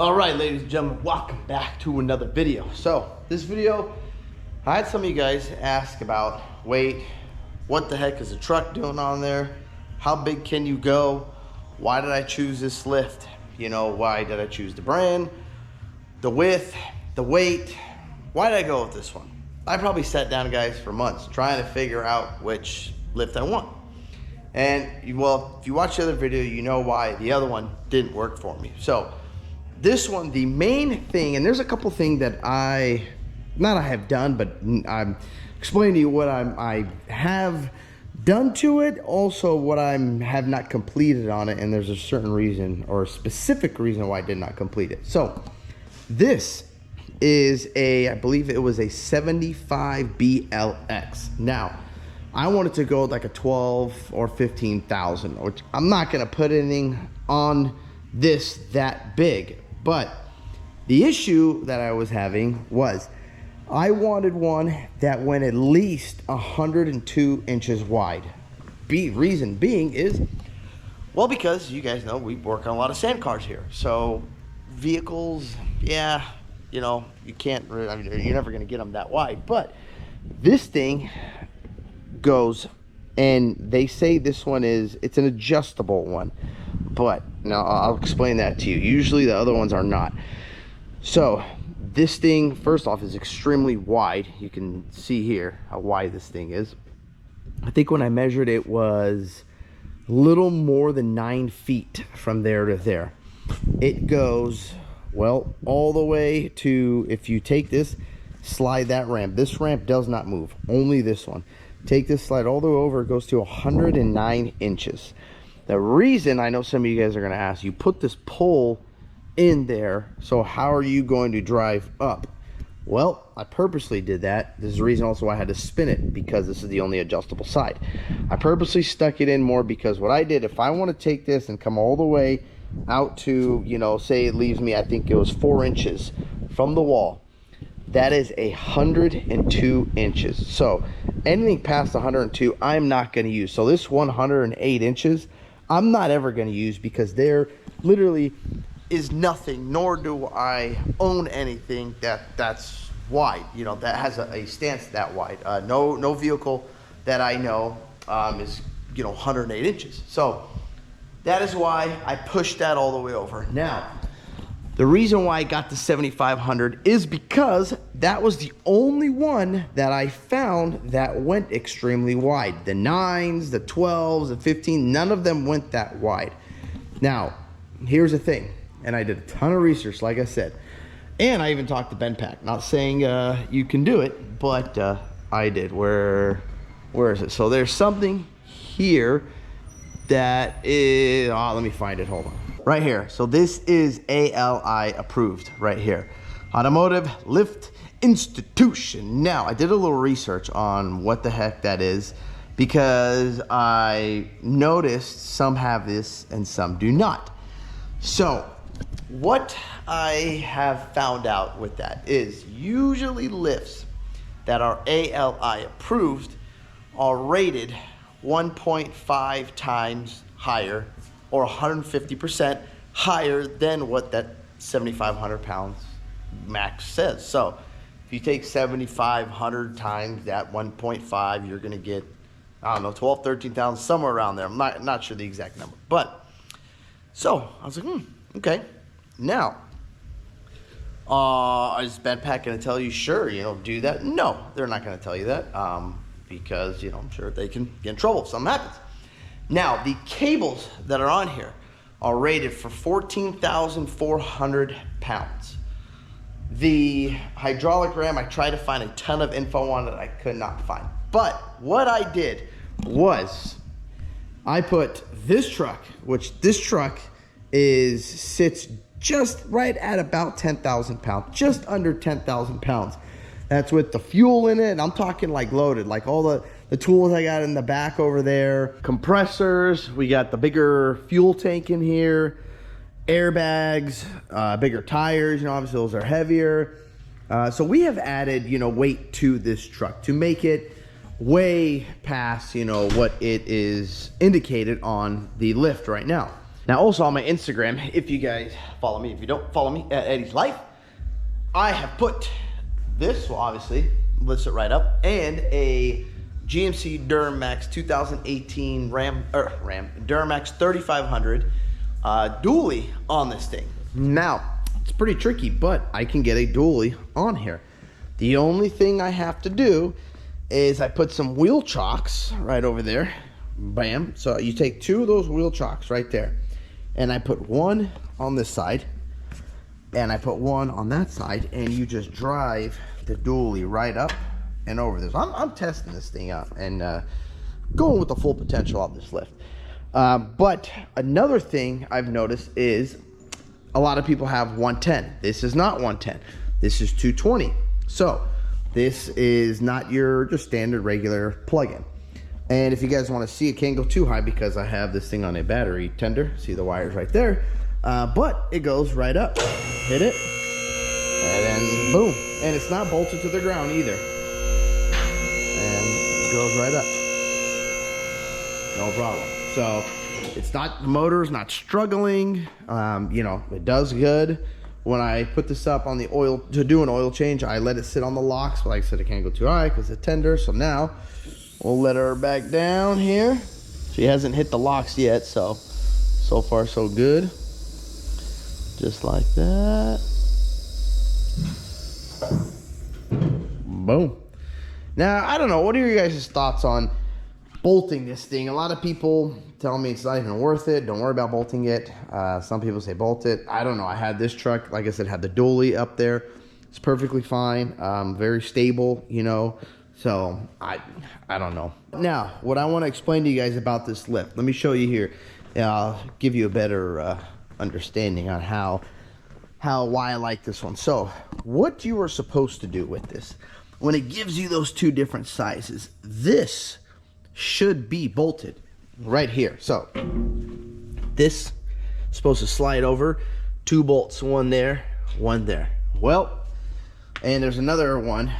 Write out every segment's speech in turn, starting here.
All right, ladies and gentlemen, welcome back to another video. So this video, I had some of you guys ask about weight, what the heck is the truck doing on there, how big can you go, why did I choose this lift, why did I choose the brand, the width, the weight, why did I go with this one? I probably sat down, guys, for months trying to figure out which lift I want. And well, if you watch the other video, you know why the other one didn't work for me. So this one, the main thing, and there's a couple things that I have done, but I'm explaining to you what I have done to it, also what I have not completed on it, and there's a certain reason or a specific reason why I did not complete it. So this is I believe it was a 75 BLX. Now, I wanted to go like a 12 or 15,000, which I'm not gonna put anything on this that big. But the issue that I was having was I wanted one that went at least 102 inches wide. Reason being is, well, because you guys know we work on a lot of sand cars here. So vehicles, yeah, you can't, I mean, you're never going to get them that wide. But this thing goes, and they say this one it's an adjustable one. But now I'll explain that to you. Usually the other ones are not. So this thing, first off, is extremely wide. You can see here how wide this thing is. I think when I measured it was a little more than 9 feet from there to there. It goes, well, all the way to, if you take this, slide that ramp. This ramp does not move, only this one. Take this, slide all the way over, it goes to 109 inches. The reason, I know some of you guys are going to ask, you put this pole in there, so how are you going to drive up? Well, I purposely did that. This is the reason also why I had to spin it, because this is the only adjustable side. I purposely stuck it in more because what I did, if I want to take this and come all the way out to, say it leaves me, I think it was 4 inches from the wall, that is 102 inches. So anything past 102, I'm not going to use. So this 108 inches, I'm not ever going to use, because there literally is nothing, nor do I own anything that's wide, that has a stance that wide. No vehicle that I know is 108 inches. So that is why I pushed that all the way over. Now, the reason why I got the 7500 is because that was the only one that I found that went extremely wide. The 9s, the 12s, the 15s, none of them went that wide. Now, here's the thing, and I did a ton of research, like I said, and I even talked to BendPak. Not saying you can do it, but I did. Where is it? So there's something here that is, let me find it, hold on. Right here. So this is ALI approved right here. Automotive Lift Institution. Now, I did a little research on what the heck that is, because I noticed some have this and some do not. So what I have found out with that is usually lifts that are ALI approved are rated 1.5 times higher, or 150% higher than what that 7,500 pounds max says. So if you take 7,500 times that 1.5, you're gonna get, I don't know, 12, 13,000, somewhere around there. I'm not sure the exact number. But, so I was like, okay. Now, is BendPak gonna tell you, sure, do that? No, they're not gonna tell you that, because, I'm sure they can get in trouble if something happens. Now, the cables that are on here are rated for 14,400 pounds. The hydraulic ram, I tried to find a ton of info on it, I could not find. But what I did was I put this truck, which this truck sits just right at about 10,000 pounds, just under 10,000 pounds. That's with the fuel in it. I'm talking like loaded, like all the tools I got in the back over there, compressors, we got the bigger fuel tank in here, airbags, bigger tires, obviously those are heavier. So we have added, weight to this truck to make it way past, what it is indicated on the lift right now. Now also on my Instagram, if you guys follow me, if you don't follow me at Eddie's Life, I have put this, well obviously, lifts it right up, and a GMC Duramax 2018 Duramax 3500 dually on this thing. Now, it's pretty tricky, but I can get a dually on here. The only thing I have to do is I put some wheel chocks right over there. Bam. So you take 2 of those wheel chocks right there, and I put one on this side, and I put one on that side, and you just drive the dually right up and over this. I'm testing this thing out and going with the full potential of this lift. But another thing I've noticed is a lot of people have 110. This is not 110. This is 220. So this is not your just standard regular plug-in. And if you guys want to see, it can't go too high because I have this thing on a battery tender. See the wires right there. But it goes right up. Hit it. And then boom. And it's not bolted to the ground either. And it goes right up. No problem. So it's not, the motor's not struggling. You know, it does good. When I put this up on the oil, to do an oil change, I let it sit on the locks. But like I said, it can't go too high because it's tender. So now we'll let her back down here. She hasn't hit the locks yet, so far so good. Just like that. Boom. Now, I don't know, what are your guys' thoughts on bolting this thing? A lot of people tell me it's not even worth it. Don't worry about bolting it. Some people say bolt it. I don't know. I had this truck, like I said, had the dually up there. It's perfectly fine. Very stable, you know. So I don't know. Now, what I want to explain to you guys about this lift, let me show you here. I'll give you a better understanding on why I like this one. So what you are supposed to do with this, when it gives you those 2 different sizes, this should be bolted right here. So this is supposed to slide over, 2 bolts, one there, one there. Well, and there's another one,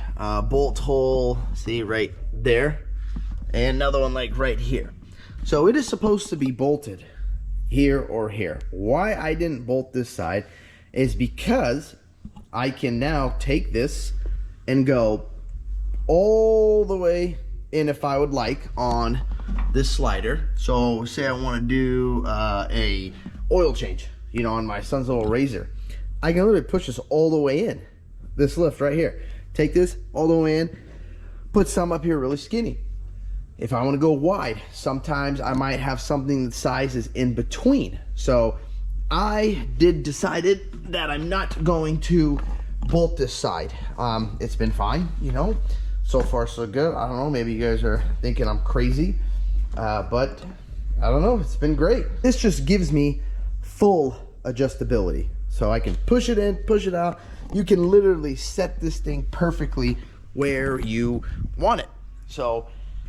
bolt hole, see right there, and another one like right here. So it is supposed to be bolted here or here. Why I didn't bolt this side is because I can now take this and go all the way in if I would like on this slider. So say I want to do a oil change, you know, on my son's little Razor. I can literally push this all the way in. This lift right here. Take this all the way in, put some up here really skinny. If I want to go wide, sometimes I might have something that size is in between. So I decided that I'm not going to bolt this side. It's been fine, you know. So far so good. I don't know, maybe you guys are thinking I'm crazy, but I don't know, it's been great. This just gives me full adjustability. So I can push it in, push it out. You can literally set this thing perfectly where you want it. So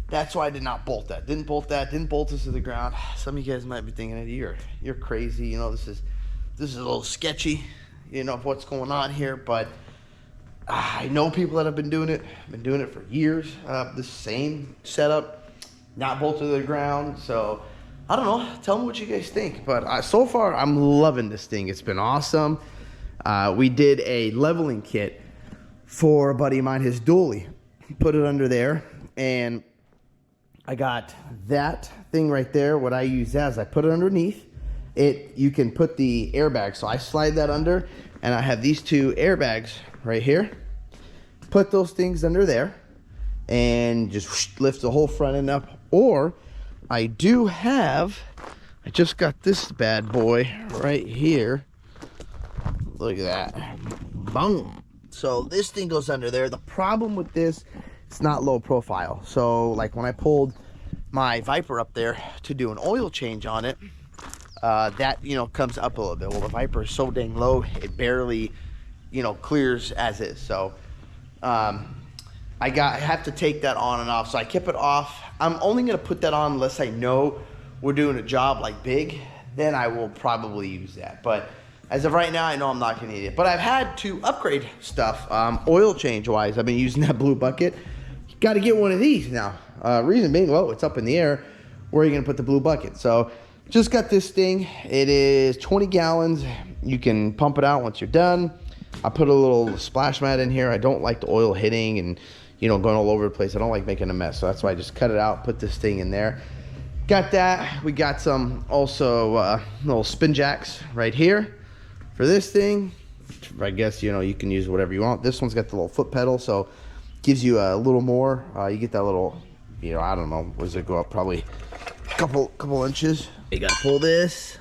that's why I did not bolt that. Didn't bolt that, didn't bolt this to the ground. Some of you guys might be thinking, you're crazy. You know, this is a little sketchy, you know, of what's going on here, but I know people that have been doing it for years. The same setup, not bolted to the ground. So I don't know, tell me what you guys think. But so far, I'm loving this thing. It's been awesome. We did a leveling kit for a buddy of mine, his dually. Put it under there, and I got that thing right there. What I use as I put it underneath it. You can put the airbag, so I slide that under, and I have these 2 airbags right here. Put those things under there and just lift the whole front end up. Or I just got this bad boy right here. Look at that. Boom. So this thing goes under there. The problem with this, it's not low profile. So like when I pulled my Viper up there to do an oil change on it, that, you know, comes up a little bit. Well, the Viper is so dang low, it barely, you know, clears as is. So I have to take that on and off. So I kept it off. I'm only going to put that on unless I know we're doing a job like big. Then I will probably use that. But as of right now, I know I'm not going to need it. But I've had to upgrade stuff, oil change wise. I've been using that blue bucket. You got to get one of these now. Reason being, well, it's up in the air. Where are you going to put the blue bucket? So just got this thing. It is 20 gallons. You can pump it out once you're done. I put a little splash mat in here. I don't like the oil hitting and, you know, going all over the place. I don't like making a mess. So that's why I just cut it out, put this thing in there. Got that. We got some also little spin jacks right here for this thing. I guess, you know, you can use whatever you want. This one's got the little foot pedal, so gives you a little more. You get that little, you know, I don't know, what does it go up? Probably a couple inches. You gotta pull this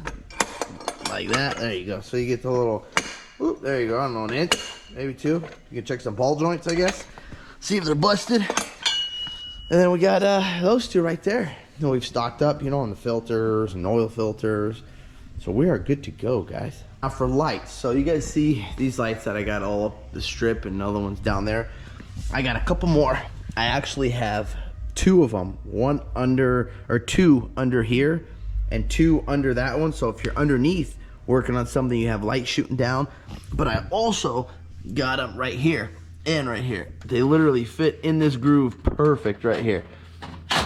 like that. There you go. So you get the little, whoop, there you go. I don't know, an inch, maybe 2. You can check some ball joints, I guess. See if they're busted. And then we got those 2 right there. You know, we've stocked up, you know, on the filters and oil filters. So we are good to go, guys. Now for lights. So you guys see these lights that I got all up the strip and other ones down there. I got a couple more. I actually have 2 of them. 1 under, or 2 under here and 2 under that one. So if you're underneath working on something, you have light shooting down. But I also got them right here and right here. They literally fit in this groove perfect right here.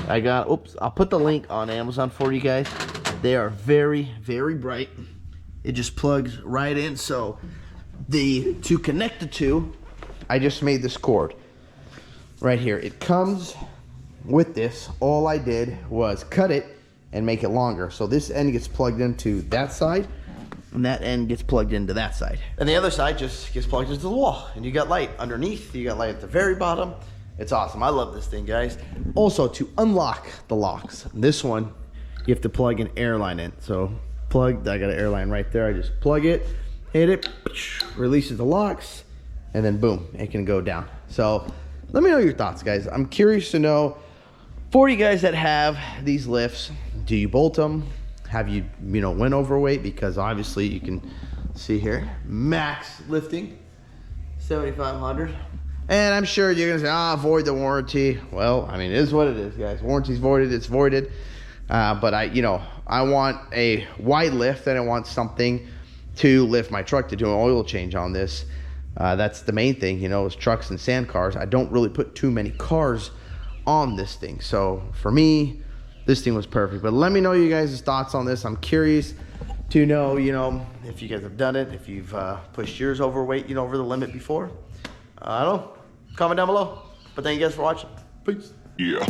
I got, oops, I'll put the link on Amazon for you guys. They are very, very bright. It just plugs right in. So to connect the 2, I just made this cord right here. It comes with this. All I did was cut it and make it longer. So this end gets plugged into that side, and that end gets plugged into that side. And the other side just gets plugged into the wall. And you got light underneath, you got light at the very bottom. It's awesome. I love this thing, guys. Also, to unlock the locks, this one, you have to plug an air line in. So plug, I got an air line right there. I just plug it, hit it, releases the locks, and then boom, it can go down. So let me know your thoughts, guys. I'm curious to know, for you guys that have these lifts, do you bolt them? Have you, you know, went overweight? Because obviously you can see here, max lifting, 7,500. And I'm sure you're gonna say, void the warranty. Well, I mean, it is what it is, guys. Warranty's voided, it's voided. But I want a wide lift, and I want something to lift my truck to do an oil change on this. That's the main thing, you know, is trucks and sand cars. I don't really put too many cars on this thing. So for me, this thing was perfect. But let me know you guys' thoughts on this. I'm curious to know, you know, if you guys have done it, if you've pushed yours overweight, you know, over the limit before. I don't know. Comment down below. But thank you guys for watching. Peace. Yeah.